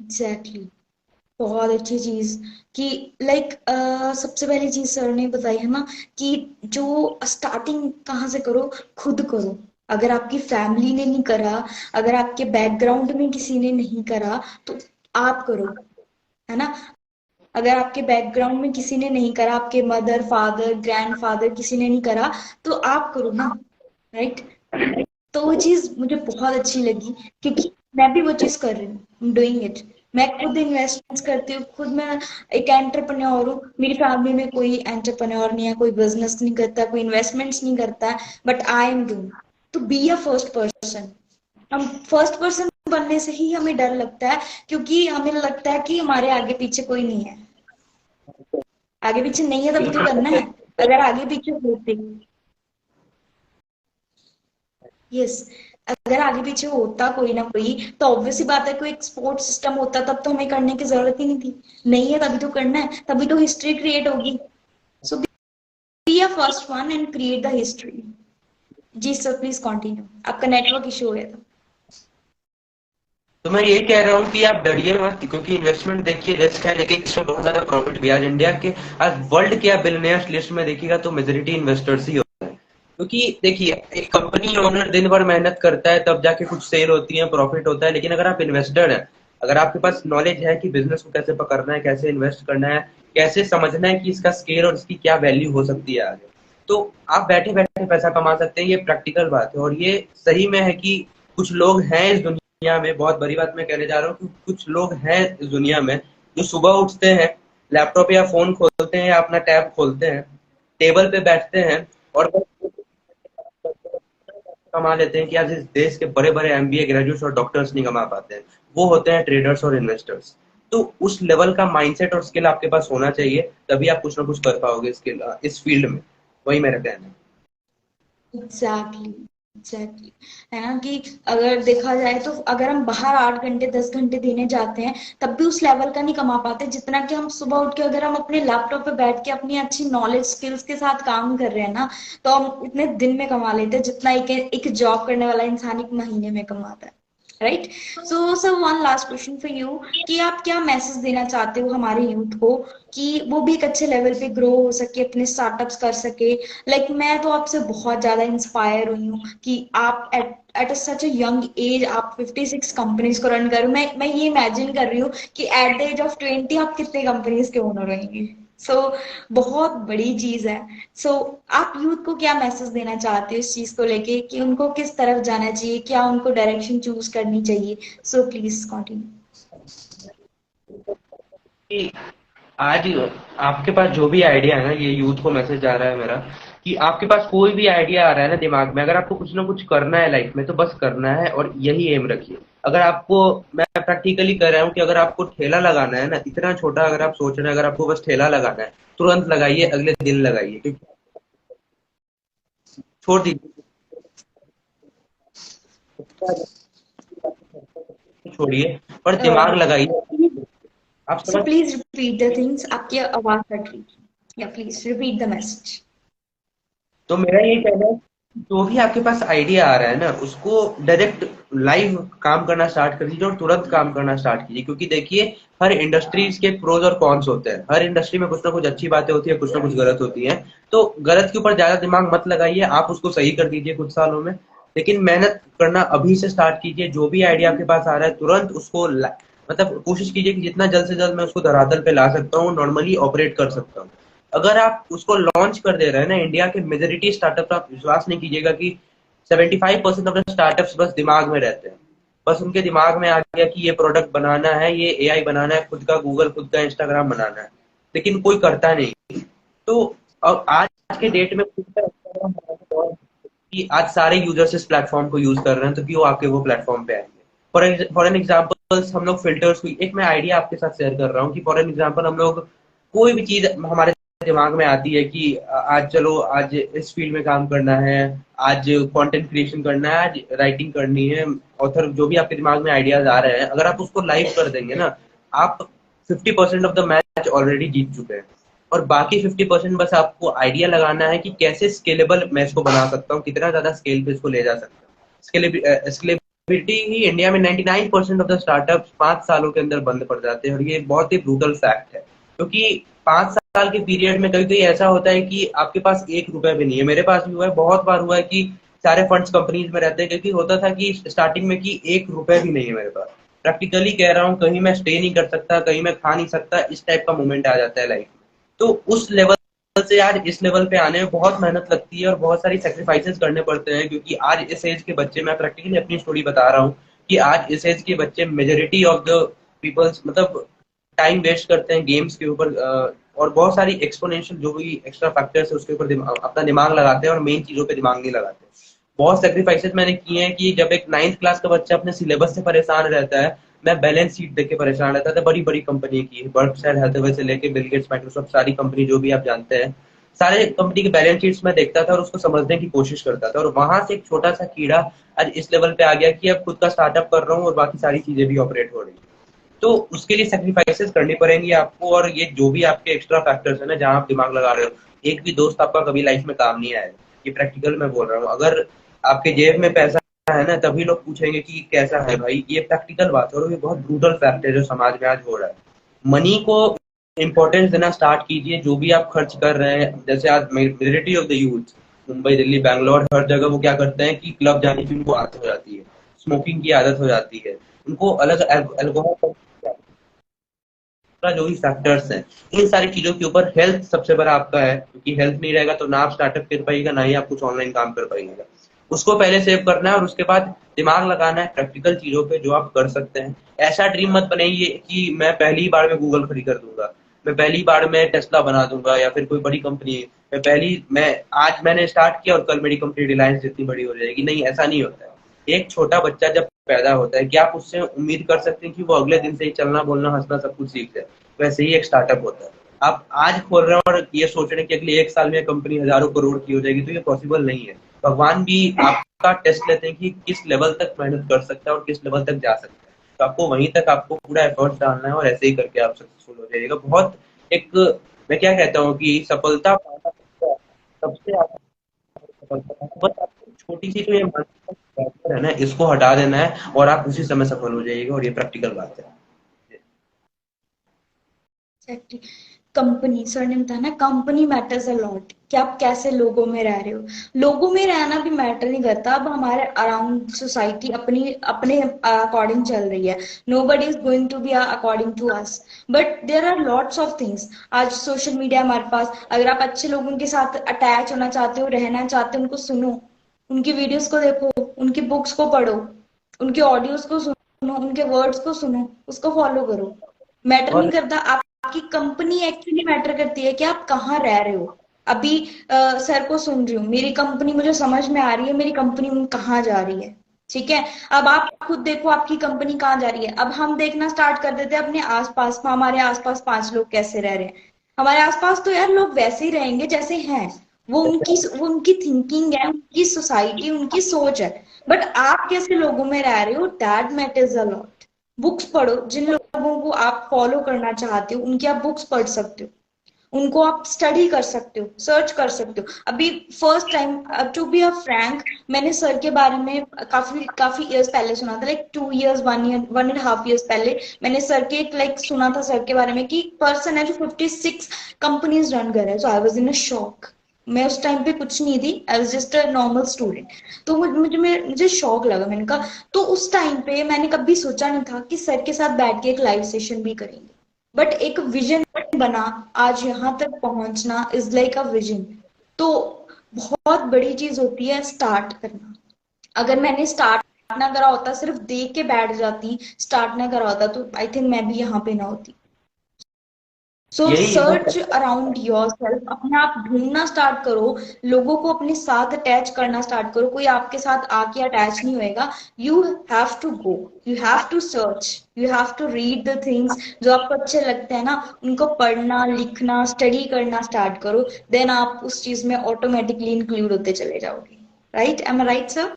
एग्जैक्टली, बहुत अच्छी चीज कि लाइक सबसे पहली चीज सर ने बताई है ना कि जो स्टार्टिंग कहाँ से करो, खुद करो। अगर आपकी फैमिली ने नहीं करा, अगर आपके बैकग्राउंड में किसी ने नहीं करा, तो आप करो, है ना? अगर आपके बैकग्राउंड में किसी ने नहीं करा, आपके मदर फादर ग्रैंडफादर किसी ने नहीं करा, तो आप करो ना, राइट? तो वो चीज मुझे बहुत अच्छी लगी, क्योंकि मैं भी वो चीज कर रही हूँ, डूइंग इट। मैं खुद इन्वेस्टमेंट्स करती हूँ, खुद मैं एक एंटरप्रेन्योर हूँ। मेरी फैमिली में कोई एंटरप्रेन्योर नहीं है, कोई बिजनेस नहीं करता, कोई इन्वेस्टमेंट्स नहीं करता, बट आई एम डूइंग। तो बी अ फर्स्ट पर्सन। हम फर्स्ट पर्सन बनने से ही हमें डर लगता है, क्योंकि हमें लगता है कि हमारे आगे पीछे कोई नहीं है। आगे पीछे नहीं है तभी तो करना है। अगर आगे पीछे होते, यस, अगर आगे पीछे होता कोई ना कोई, तो ऑब्वियस सी बात है, कोई एक सपोर्ट सिस्टम होता तब तो हमें करने की जरूरत ही नहीं थी। नहीं है तभी तो करना है, तभी तो हिस्ट्री क्रिएट होगी। So be a first one and create the history. जी सर, प्लीज कंटिन्यू, आपका नेटवर्क इशू हो गया था। तो मैं ये कह रहा हूँ कि आप डरिए मत, क्योंकि इन्वेस्टमेंट देखिए रिस्क है, लेकिन इसमें बहुत ज्यादा प्रॉफिट भी है। आज इंडिया के, आज वर्ल्ड के आप बिलियनियर्स लिस्ट में देखिएगा तो मेजोरिटी इन्वेस्टर्स ही होते हैं। क्योंकि देखिए, एक कंपनी ओनर दिन भर मेहनत करता है तब जाके कुछ सेल होती है, प्रॉफिट होता है। लेकिन अगर आप इन्वेस्टर हैं, अगर आपके पास नॉलेज है कि बिजनेस को कैसे पकड़ना है, कैसे इन्वेस्ट करना है, कैसे समझना है कि इसका स्केल और इसकी क्या वैल्यू हो सकती है आगे, तो आप बैठे बैठे पैसा कमा सकते हैं। ये प्रैक्टिकल बात है, और ये सही में है कि कुछ लोग हैं इस दुनिया में, बहुत बड़ी बात मैं कहने जा रहा हूँ कि कुछ लोग हैं इस दुनिया में जो सुबह उठते हैं, लैपटॉप या फोन खोलते हैं या अपना टैब खोलते हैं, टेबल पे बैठते हैं और कमा लेते हैं कि आज इस देश के बड़े बड़े एमबीए ग्रेजुएट्स और डॉक्टर्स नहीं कमा पाते हैं। वो होते हैं ट्रेडर्स और इन्वेस्टर्स। तो उस लेवल का माइंडसेट और स्किल आपके पास होना चाहिए, तभी आप कुछ ना कुछ कर पाओगे स्किल इस फील्ड में। वही मेरा कहना है। Exactly, exactly. है ना कि अगर देखा जाए तो अगर हम बाहर 8 घंटे 10 घंटे देने जाते हैं, तब भी उस लेवल का नहीं कमा पाते जितना कि हम सुबह उठ के अगर हम अपने लैपटॉप पे बैठ के अपनी अच्छी नॉलेज स्किल्स के साथ काम कर रहे हैं ना, तो हम इतने दिन में कमा लेते हैं जितना एक जॉब करने वाला इंसान एक महीने में कमाता है। Right. So sir, one last question for you, कि आप क्या मैसेज देना चाहते हो हमारे यूथ को, कि वो भी एक अच्छे लेवल पे ग्रो हो सके, अपने स्टार्टअप्स कर सके। मैं तो आपसे बहुत ज्यादा इंस्पायर हुई हूँ कि आप at such a young age आप 56 कंपनीज को रन करो। मैं ये इमेजिन कर रही हूँ कि एट द एज ऑफ 20 आप कितने कंपनीज के ओनर होंगे। सो बहुत बड़ी चीज है। सो आप यूथ को क्या मैसेज देना चाहते हो इस चीज को लेके, कि उनको किस तरफ जाना चाहिए, क्या उनको डायरेक्शन चूज करनी चाहिए? So please continue. कि आज आपके पास जो भी आइडिया है ना, ये यूथ को मैसेज आ रहा है मेरा, कि आपके पास कोई भी आइडिया आ रहा है ना दिमाग में, अगर आपको कुछ ना कुछ करना है लाइफ में तो बस करना है और यही एम रखिए। अगर आपको, मैं प्रैक्टिकली कर रहा हूँ कि अगर आपको ठेला लगाना है ना, इतना छोटा अगर आप सोच रहे हैं, अगर आपको बस ठेला लगाना है, तुरंत लगाइए, अगले दिन लगाइए, क्योंकि छोड़ दीजिए, छोड़िए, पर दिमाग लगाइए। आप सो समझ। प्लीज रिपीट द थिंग्स, आपकी आवाज कट रही है, या प्लीज रिपीट द मैसेज। तो मेरा ये कहना है, जो भी आपके पास आइडिया आ रहा है ना, उसको डायरेक्ट लाइव काम करना स्टार्ट कर दीजिए और तुरंत काम करना स्टार्ट कीजिए। क्योंकि देखिए, हर इंडस्ट्रीज के प्रोज और कॉन्स होते हैं। हर इंडस्ट्री में कुछ ना कुछ अच्छी बातें होती है, कुछ ना कुछ गलत होती है। तो गलत के ऊपर ज्यादा दिमाग मत लगाइए, आप उसको सही कर दीजिए कुछ सालों में। लेकिन मेहनत करना अभी से स्टार्ट कीजिए। जो भी आइडिया आपके पास आ रहा है, तुरंत उसको मतलब कोशिश कीजिए कि जितना जल्द से जल्द मैं उसको धरातल पे ला सकता हूँ, नॉर्मली ऑपरेट कर सकता हूँ। अगर आप उसको लॉन्च कर दे रहे हैं ना, इंडिया के मेजोरिटी स्टार्टअप, आप विश्वास नहीं कीजिएगा कि 75% ऑफ द स्टार्टअप्स बस दिमाग में रहते हैं। बस उनके दिमाग में आ गया कि ये प्रोडक्ट बनाना है, ये एआई बनाना है, खुद का गूगल, खुद का इंस्टाग्राम बनाना है, लेकिन कोई करता नहीं। तो अब आज के डेट में खुद का इंस्टाग्राम बनाना बहुत, कि आज सारे यूजर्स इस प्लेटफॉर्म को यूज कर रहे हैं, तो क्यों आके वो प्लेटफॉर्म पे आएंगे। फॉर एन एग्जाम्पल, हम लोग फिल्टर्स को, एक मैं आइडिया आपके साथ शेयर कर रहा हूँ कि फॉर एन एग्जाम्पल, हम लोग कोई भी चीज हमारे दिमाग में आती है कि आज चलो, आज इस फील्ड में काम करना है, आज कंटेंट क्रिएशन करना है, आज राइटिंग करनी है, ऑथर, जो भी आपके दिमाग में आइडियाज आ रहे हैं, अगर आप उसको लाइव कर देंगे ना, आप 50% ऑफ द मैच ऑलरेडी जीत चुके हैं। और बाकी 50% बस आपको आइडिया लगाना है कि कैसे स्केलेबल मैं इसको बना सकता हूँ, कितना ज्यादा स्केल पे इसको ले जा सकता हूँ। स्केलेबिलिटी ही इंडिया में 99% ऑफ द स्टार्टअप 5 सालों के अंदर बंद पड़ जाते हैं, और ये बहुत ही ब्रूटल फैक्ट है। क्योंकि 5 साल के पीरियड में कभी कभी ऐसा होता है कि आपके पास 1 रुपया भी नहीं है। मेरे पास भी हुआ है, बहुत बार हुआ है कि सारे फंड्स कंपनीज में रहते हैं, क्योंकि होता था कि स्टार्टिंग में कि 1 रुपया भी नहीं है मेरे पास। प्रैक्टिकली कह रहा हूँ, कहीं मैं स्टे नहीं कर सकता, कहीं मैं खा नहीं सकता, इस टाइप का मोमेंट आ जाता है लाइफ में। तो उस लेवल से आज इस लेवल पे आने में बहुत मेहनत लगती है और बहुत सारी सेक्रीफाइसेस करने पड़ते हैं, क्योंकि आज इस एज के बच्चे, मैं प्रैक्टिकली अपनी स्टोरी बता रहा हूँ कि आज इस एज के बच्चे मेजोरिटी ऑफ द पीपल्स मतलब टाइम वेस्ट करते हैं गेम्स के ऊपर, और बहुत सारी एक्सपोनेंशियल जो भी एक्स्ट्रा फैक्टर्स है उसके ऊपर अपना दिमाग लगाते हैं और मेन चीजों पे दिमाग नहीं लगाते। बहुत सेक्रीफाइसेस मैंने किए हैं कि जब एक 9th क्लास का बच्चा अपने सिलेबस से परेशान रहता है, मैं बैलेंस शीट देख के परेशान रहता था। बड़ी बड़ी कंपनी की बर्कशायर हैथवे से लेके बिल गेट्स, माइक्रोसॉफ्ट, सारी कंपनी जो भी आप जानते हैं, सारे कंपनी के बैलेंस शीट्स में देखता था और उसको समझने की कोशिश करता था, और वहां से एक छोटा सा कीड़ा आज इस लेवल पे आ गया कि अब खुद का स्टार्टअप कर रहा हूँ और बाकी सारी चीजें भी ऑपरेट हो रही है। तो उसके लिए सेक्रीफाइसेस करनी पड़ेंगी आपको, और ये जो भी आपके एक्स्ट्रा फैक्टर्स है ना, जहां आप दिमाग लगा रहे हो, एक भी दोस्त आपका कभी लाइफ में काम नहीं आएगा। ये प्रैक्टिकल मैं बोल रहा हूँ। अगर आपके जेब में पैसा है ना, तभी लोग पूछेंगे कि कैसा है भाई। ये प्रैक्टिकल बात है और ये बहुत ब्रूटल फैक्ट है जो समाज में आज हो रहा है। मनी को इम्पोर्टेंस देना स्टार्ट कीजिए। जो भी आप खर्च कर रहे हैं, जैसे आज majority of the youth, Mumbai, Delhi, Bangalore, हर जगह वो क्या करते हैं कि क्लब जाने की उनको आदत हो जाती है, स्मोकिंग की आदत हो जाती है, उनको अलग अल्कोहल का जो भी फैक्टर्स हैं, इन सारी चीजों के ऊपर हेल्थ सबसे बड़ा आपका है, क्योंकि हेल्थ नहीं रहेगा तो ना आप स्टार्टअप कर पाइएगा, ना ही आप कुछ ऑनलाइन काम कर पाइएगा। उसको पहले सेव करना है और उसके बाद दिमाग लगाना है प्रैक्टिकल चीजों पे जो आप कर सकते हैं। ऐसा ड्रीम मत बनाइए कि मैं पहली बार में गूगल खड़ी कर दूंगा, मैं पहली बार में टेस्ला बना दूंगा या फिर कोई बड़ी कंपनी, मैं आज मैंने स्टार्ट किया और कल मेरी कंपनी रिलायंस जितनी बड़ी हो जाएगी। नहीं, ऐसा नहीं होता है। एक छोटा बच्चा जब पैदा होता है, क्या आप उससे उम्मीद कर सकते हैं कि वो अगले दिन से ही चलना, बोलना, हंसना सब कुछ सीख जाए? वैसे ही एक स्टार्टअप होता है। आप आज खोल रहे हैं और ये सोच रहे हैं कि अगले 1 साल में कंपनी हजारों करोड़ की हो जाएगी, तो ये पॉसिबल नहीं है। भगवान भी आपका टेस्ट लेते हैं कि किस लेवल तक मेहनत कर सकता है और किस लेवल तक जा सकता है। तो आपको वहीं तक आपको पूरा एफर्ट डालना है और ऐसे ही करके आप सक्सेसफुल हो जाइएगा। बहुत एक, मैं क्या कहता हूँ कि सफलता पाना सबसे सफलता, बस आपको छोटी सी जो ये मानसिक है ना, इसको हटा देना है और आप उसी समय सफल हो जाइएगा, और ये प्रैक्टिकल बात है। एग्जैक्टली। कंपनी, सर ने बताया ना, कंपनी मैटर्स अ लॉट, कि आप कैसे लोगों में रह रहे हो। लोगों में रहना भी मैटर नहीं करता। अब हमारे अराउंड सोसाइटी अपनी अपने अकॉर्डिंग चल रही है। Nobody is going to be according to us, but there are lots of things. आज सोशल मीडिया हमारे पास, अगर आप अच्छे लोगों के साथ अटैच होना चाहते हो, रहना चाहते हो, उनको सुनो, उनकी वीडियोस को देखो, उनकी बुक्स को पढ़ो, उनके ऑडियोज को सुनो, उनके वर्ड्स को सुनो, उसको फॉलो करो। मैटर नहीं और करता आपकी कंपनी, एक्चुअली मैटर करती है कि आप कहाँ रह रहे हो। अभी सर को सुन रही हूँ, मेरी कंपनी मुझे समझ में आ रही है, मेरी कंपनी कहाँ जा रही है। ठीक है, अब आप खुद देखो आपकी कंपनी कहाँ जा रही है। अब हम देखना स्टार्ट कर देते हैं अपने आसपास, हमारे आसपास 5 लोग कैसे रह रहे हैं। हमारे आसपास तो यार लोग वैसे ही रहेंगे जैसे हैं। वो उनकी थिंकिंग है, उनकी सोसाइटी, उनकी सोच है। बट आप कैसे लोगों में रह रहे हो, that matters a lot. Books पढ़ो, जिन लोगों को आप फॉलो करना चाहते हो उनकी आप बुक्स पढ़ सकते हो, उनको आप स्टडी कर सकते हो, सर्च कर सकते हो। अभी first time, to be a frank, मैंने सर के बारे में काफी काफी इयर्स पहले सुना था, लाइक 2 इयर्स, 1 ईयर, 1.5 इयर्स पहले मैंने सर के एक लाइक सुना था सर के बारे में कि पर्सन है जो 56 कंपनीज रन कर रहा है। So I was in a shock. मैं उस टाइम पे कुछ नहीं थी, I was just a normal student. तो मुझे शौक लगा। मैंने कहा, तो उस टाइम पे मैंने कभी सोचा नहीं था कि सर के साथ बैठ के एक लाइव सेशन भी करेंगे। बट एक विजन बना, आज यहाँ तक पहुंचना इज लाइक अ विजन। तो बहुत बड़ी चीज होती है स्टार्ट करना। अगर मैंने स्टार्ट ना करा होता, सिर्फ देख के बैठ जाती, स्टार्ट ना करा होता, तो आई थिंक मैं भी यहाँ पे ना होती। सो यही सर्च अराउंड योर सेल्फ, अपने आप ढूंढना स्टार्ट करो, लोगों को अपने साथ अटैच करना स्टार्ट करो। कोई आपके साथ आके अटैच नहीं होएगा। You have to go, you have to search, you have to read the things जो आपको अच्छे लगते हैं ना, उनको पढ़ना, लिखना, स्टडी करना स्टार्ट करो। देन आप उस चीज में ऑटोमेटिकली इंक्लूड होते चले जाओगे। राइट, एम आई राइट सर?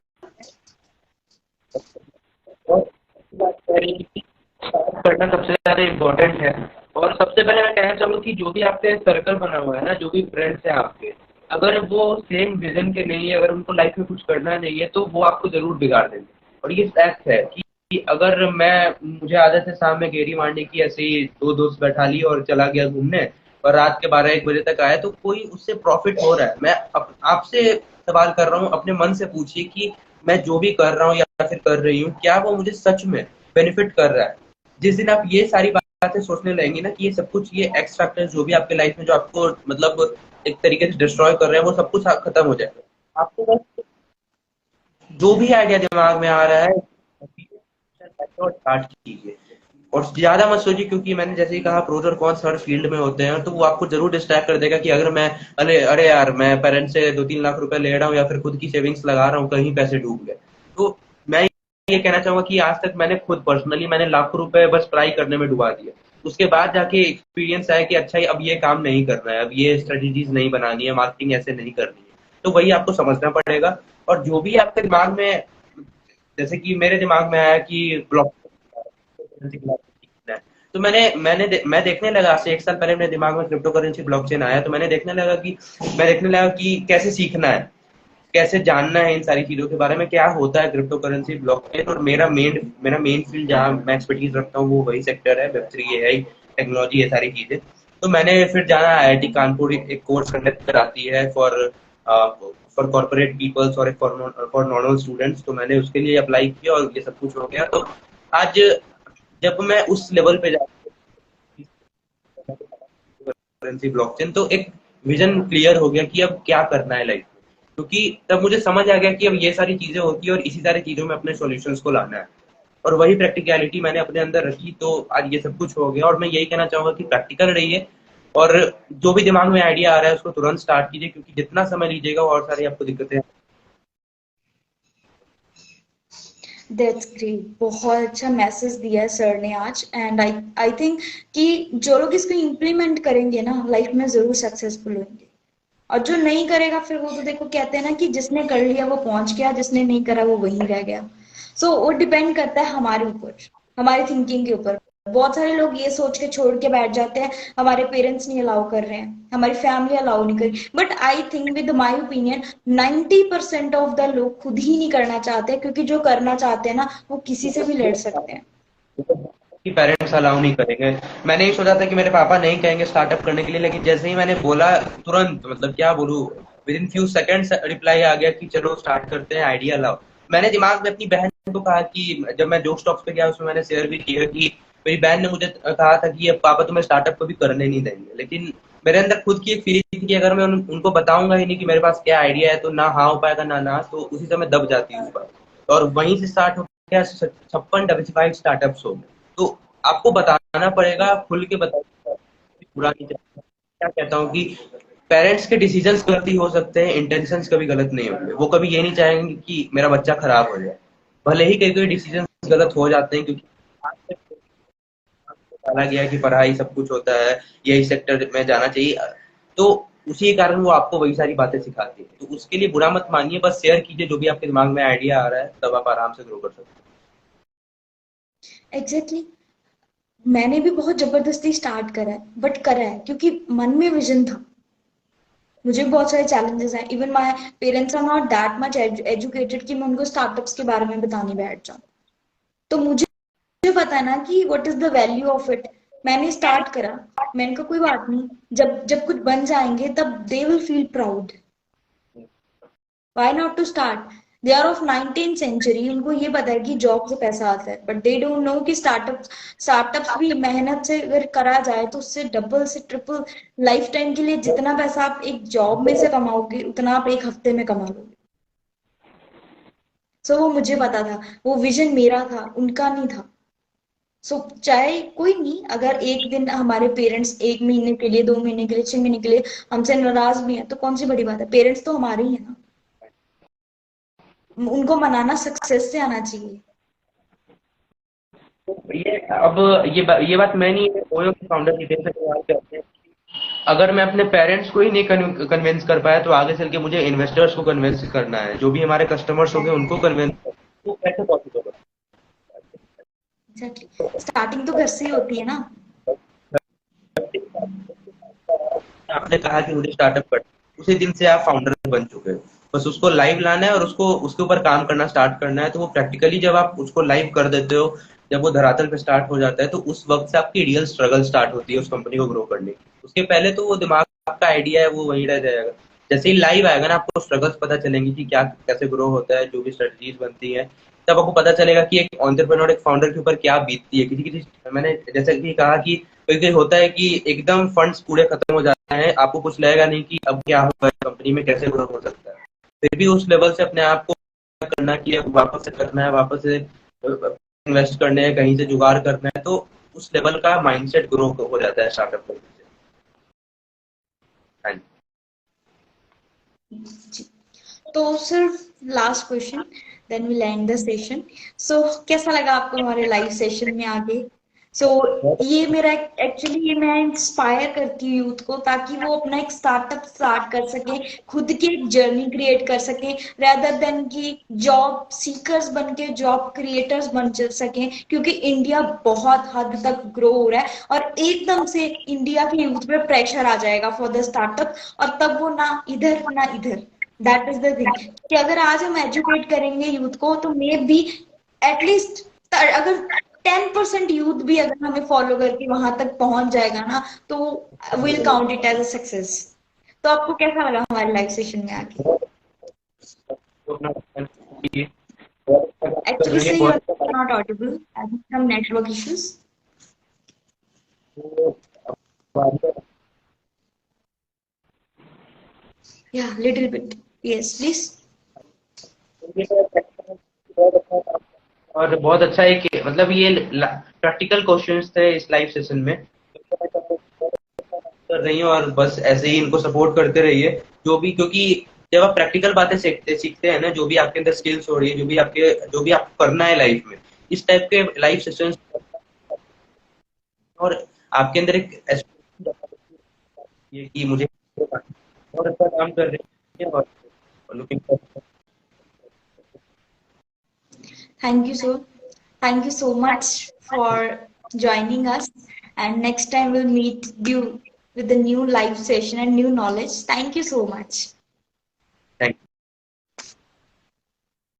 करना सबसे ज्यादा इम्पोर्टेंट है। और सबसे पहले मैं कहना चाहूँगा कि जो भी आपके सर्कल बना हुआ है ना, जो भी फ्रेंड्स हैं आपके, अगर वो सेम विजन के नहीं है, अगर उनको लाइफ में कुछ करना नहीं है, तो वो आपको जरूर बिगाड़ देंगे। और ये फैक्ट है कि अगर मुझे आदत है शाम में गेड़ी मारने की, ऐसे ही दो दोस्त बैठा लिए और चला गया घूमने, और रात के 12-1 बजे तक आया, तो कोई उससे प्रॉफिट हो रहा है? मैं आपसे सवाल कर रहा हूँ, अपने मन से पूछिए कि मैं जो भी कर रहा हूँ या फिर कर रही हूँ, क्या वो मुझे सच में बेनिफिट कर रहा है? जिस दिन आप ये सारी बातें सोचने लगेंगे ना कि ये सब कुछ, ये एक्स फैक्टर्स जो भी आपके लाइफ में जो आपको मतलब एक तरीके से डिस्ट्रॉय कर रहे हैं, वो सब कुछ खत्म हो जाएगा। आपको बस जो भी आइडिया दिमाग में आ रहा है और स्टार्ट कीजिए, और ज्यादा मत सोचिए, क्योंकि मैंने जैसे ही कहा प्रोज और कॉन्स हर फील्ड में होते हैं, तो वो आपको जरूर डिस्ट्रैक्ट कर देगा कि अगर मैं अरे अरे यार मैं पेरेंट्स से 2-3 लाख रुपए ले रहा हूँ या फिर खुद की सेविंग्स लगा रहा हूँ, कहीं पैसे डूब गए। तो मैं ये कहना चाहूंगा कि आज तक मैंने खुद पर्सनली मैंने लाखों रुपए बस ट्राई करने में डुबा दिया। उसके बाद जाके एक्सपीरियंस आया कि अच्छा अब ये काम नहीं करना है, अब ये स्ट्रेटेजीज नहीं बनानी है, मार्केटिंग ऐसे नहीं करनी है। तो वही आपको समझना पड़ेगा। और जो भी आपके दिमाग में, जैसे कि मेरे दिमाग में आया कि ब्लॉक, तो मैं देखने लगा, आज से 1 साल पहले मेरे दिमाग में क्रिप्टो करेंसी ब्लॉकचेन आया, तो मैं देखने लगा कि कैसे सीखना है, कैसे जानना है इन सारी चीजों के बारे में, क्या होता है क्रिप्टो करेंसी ब्लॉकचेन। और मेरा मेन फील्ड जहाँ मैं एक्सपर्टीज रखता हूँ वो वही सेक्टर है, वेब3, एआई, टेक्नोलॉजी, ये सारी चीजें। तो मैंने फिर जाना, आईआईटी कानपुर एक कोर्स कंडक्ट कराती है फॉर कॉर्पोरेट पीपल्स और फॉर नॉर्मल स्टूडेंट्स, तो मैंने उसके लिए अप्लाई किया और ये सब कुछ हो गया। तो आज जब मैं उस लेवल पे जाता करेंसी ब्लॉकचेन, तो एक विजन क्लियर हो गया कि अब क्या करना है लाइफ में, क्योंकि तब मुझे समझ आ गया कि अब ये सारी चीजें होती है और इसी सारी चीजों में अपने सॉल्यूशंस को लाना है। और वही प्रैक्टिकलिटी मैंने अपने अंदर रखी, तो आज ये सब कुछ हो गया। और मैं यही कहना चाहूंगा कि प्रैक्टिकल रहिए, और जो भी दिमाग में आइडिया आ रहा है उसको तुरंत स्टार्ट कीजिए, क्योंकि जितना समय लीजिएगा और सारी आपको दिक्कतें। दैट्स ग्रेट, बहुत अच्छा मैसेज दिया है सर ने आज। एंड आई आई थिंक कि जो लोग इसको इम्प्लीमेंट करेंगे ना लाइफ में जरूर सक्सेसफुल होंगे। और जो नहीं करेगा फिर वो तो देखो कहते हैं ना कि जिसने कर लिया वो पहुंच गया, जिसने नहीं करा वो वहीं रह गया। सो वो डिपेंड करता है हमारे ऊपर, हमारी थिंकिंग के ऊपर। बहुत सारे लोग ये सोच के छोड़ के बैठ जाते हैं हमारे पेरेंट्स नहीं अलाउ कर रहे हैं, हमारी फैमिली अलाउ नहीं कर रही, but I think with my opinion 90% of the लोग खुद ही नहीं करना चाहते, क्योंकि जो करना चाहते हैं ना वो किसी से भी लड़ सकते हैं। कि पेरेंट्स अलाउ नहीं करेंगे। मैंने ही सोचा था कि मेरे पापा नहीं कहेंगे स्टार्टअप करने के लिए, लेकिन जैसे ही मैंने बोला, तुरंत, मतलब क्या बोलूं, within few seconds reply आ गया कि चलो स्टार्ट करते हैं, आइडिया लाओ। मैंने दिमाग में अपनी बहन को कहा कि जब मैं जोक स्टॉक्स पे गया उसमें मैंने शेयर भी किया कि मेरी बहन ने मुझे कहा था कि ये पापा तुम्हें स्टार्टअप कभी करने नहीं देंगे, लेकिन मेरे अंदर खुद की एक फीलिंग थी कि अगर मैं उनको बताऊंगा ही नहीं कि मेरे पास क्या आइडिया है, तो ना हाँ हो पाएगा ना ना, तो उसी समय दब जाती उस पर। और वहीं से स्टार्ट हो गया, 56 स्टार्टअप्स हो गए। तो आपको बताना पड़ेगा, खुल के बताना, बुरा नहीं चाहता। क्या कहता हूँ कि पेरेंट्स के डिसीजंस गलती हो सकते हैं, इंटेंशंस कभी गलत नहीं होंगे। वो कभी ये नहीं चाहेंगे कि मेरा बच्चा खराब हो जाए, भले ही कई कई डिसीजंस गलत हो जाते हैं, क्योंकि आज तक डाला गया है कि पढ़ाई सब कुछ होता है, यही सेक्टर में जाना चाहिए, तो उसी के कारण वो आपको वही सारी बातें सिखाती है। तो उसके लिए बुरा मत मानिए, बस शेयर कीजिए जो भी आपके दिमाग में आइडिया आ रहा है, तब आप आराम से ग्रो कर सकते एग्जैक्टली exactly. मैंने भी बहुत जबरदस्ती स्टार्ट करा है, बट करा है क्योंकि मन में विजन था। मुझे भी बहुत सारे चैलेंजेस हैं, even my parents are not that much educated कि मैं उनको स्टार्टअप्स के बारे में बताने बैठ जाऊं। तो मुझे पता है ना कि what is the value of it. मैंने स्टार्ट करा, मैंने कहा कोई बात नहीं, जब जब कुछ बन जाएंगे तब they will feel proud. Why not to start. They are of 19th century, उनको ये पता है कि जॉब से पैसा आता है, बट दे डोंट नो कि स्टार्टअप्स भी मेहनत से अगर करा जाए तो उससे डबल से ट्रिपल लाइफ टाइम के लिए जितना पैसा आप एक जॉब में से कमाओगे उतना आप एक हफ्ते में कमा लोगे। सो वो मुझे पता था, वो विजन मेरा था, उनका नहीं था। सो चाहे कोई नहीं, अगर एक दिन हमारे पेरेंट्स 1 महीने के लिए, 2 महीने के लिए, 6 महीने के लिए हमसे नाराज भी है तो कौन सी बड़ी बात है, पेरेंट्स तो हमारे ही है ना। उनको मनाना सक्सेस से आना चाहिए। हैं। ये बात मैं नहीं, ओयो के फाउंडर जितेंद्र से सवाल करते हैं, अगर मैं अपने पेरेंट्स को ही नहीं कन्विंस कर पाया, तो आगे चल के मुझे इन्वेस्टर्स को कन्विंस करना है, जो भी हमारे कस्टमर्स होंगे उनको कन्विंस करना है, तो कैसे पॉसिबल एग्जैक्टली, स्टार्टिंग तो घर से ही होती है ना। है? आपने कहा कि मुझे स्टार्टअप कर, उसी दिन से आप फाउंडर बन चुके हो। बस उसको लाइव लाना है और उसको उसके ऊपर काम करना स्टार्ट करना है। तो वो प्रैक्टिकली जब आप उसको लाइव कर देते हो, जब वो धरातल पे स्टार्ट हो जाता है, तो उस वक्त से आपकी रियल स्ट्रगल स्टार्ट होती है उस कंपनी को ग्रो करने की। उसके पहले तो वो दिमाग का आइडिया है वो वहीं रह जाएगा। जैसे ही लाइव आएगा ना, आपको स्ट्रगल्स पता चलेंगी कि क्या कैसे ग्रो होता है, जो भी स्ट्रेटजीज बनती है, तब आपको पता चलेगा कि एक एंटरप्रेन्योर, एक फाउंडर के ऊपर क्या बीतती है। किसी किसी मैंने जैसे कि कहा कि क्योंकि होता है कि एकदम फंड्स पूरे खत्म हो जाते हैं, आपको कुछ लगेगा नहीं कि अब क्या होगा, कंपनी में कैसे ग्रो हो सकता है। फिर भी उस लेवल से अपने आप को करना कि अब वापस से करना है, वापस से इन्वेस्ट करने है, कहीं से जुगाड़ करना है, तो उस लेवल का माइंडसेट ग्रो हो जाता है स्टार्टअप करने से। हाँ जी। जी। तो सिर्फ last question, then will end the session. So कैसा लगा आपको हमारे लाइव सेशन में आगे? सो ये मेरा एक्चुअली, ये मैं इंस्पायर करती हूँ यूथ को, ताकि वो अपना एक स्टार्टअप स्टार्ट कर सके, खुद की एक जर्नी क्रिएट कर सके, रेदर देन कि जॉब सीकर्स बन के जॉब क्रिएटर्स बन सके, क्योंकि इंडिया बहुत हद तक ग्रो हो रहा है और एकदम से इंडिया के यूथ पे प्रेशर आ जाएगा फॉर द स्टार्टअप, और तब वो ना इधर ना इधर। दैट इज द थिंग कि अगर आज हम एजुकेट करेंगे यूथ को, तो मे बी एटलीस्ट अगर 10% यूथ भी अगर हमें फॉलो करके वहां तक पहुंच जाएगा ना, तो will count it as a success. तो आपको कैसा लगा हमारे लाइव सेशन में आके? तो अपना कीजिए। कर एक्चुअली रही है से यू बहुत। Are not audible, some network issues. Yeah, little bit. Yes, please. और बहुत अच्छा है कि मतलब ये प्रैक्टिकल क्वेश्चंस थे इस लाइव सेशन में, कर रही हैं और बस ऐसे ही इनको सपोर्ट करते रहिए। जो भी, क्योंकि जब आप प्रैक्टिकल बातें सीखते सीखते हैं ना, जो भी आपके अंदर स्किल्स हो रही है, जो भी आपको करना है लाइफ में, इस टाइप के लाइव सेशंस, और आपके अंदर एक ये कि मुझे और अच्छा काम कर रही है, और looking Thank you so, thank you so much for joining us. And next time we'll meet you with a new live session and new knowledge. Thank you so much.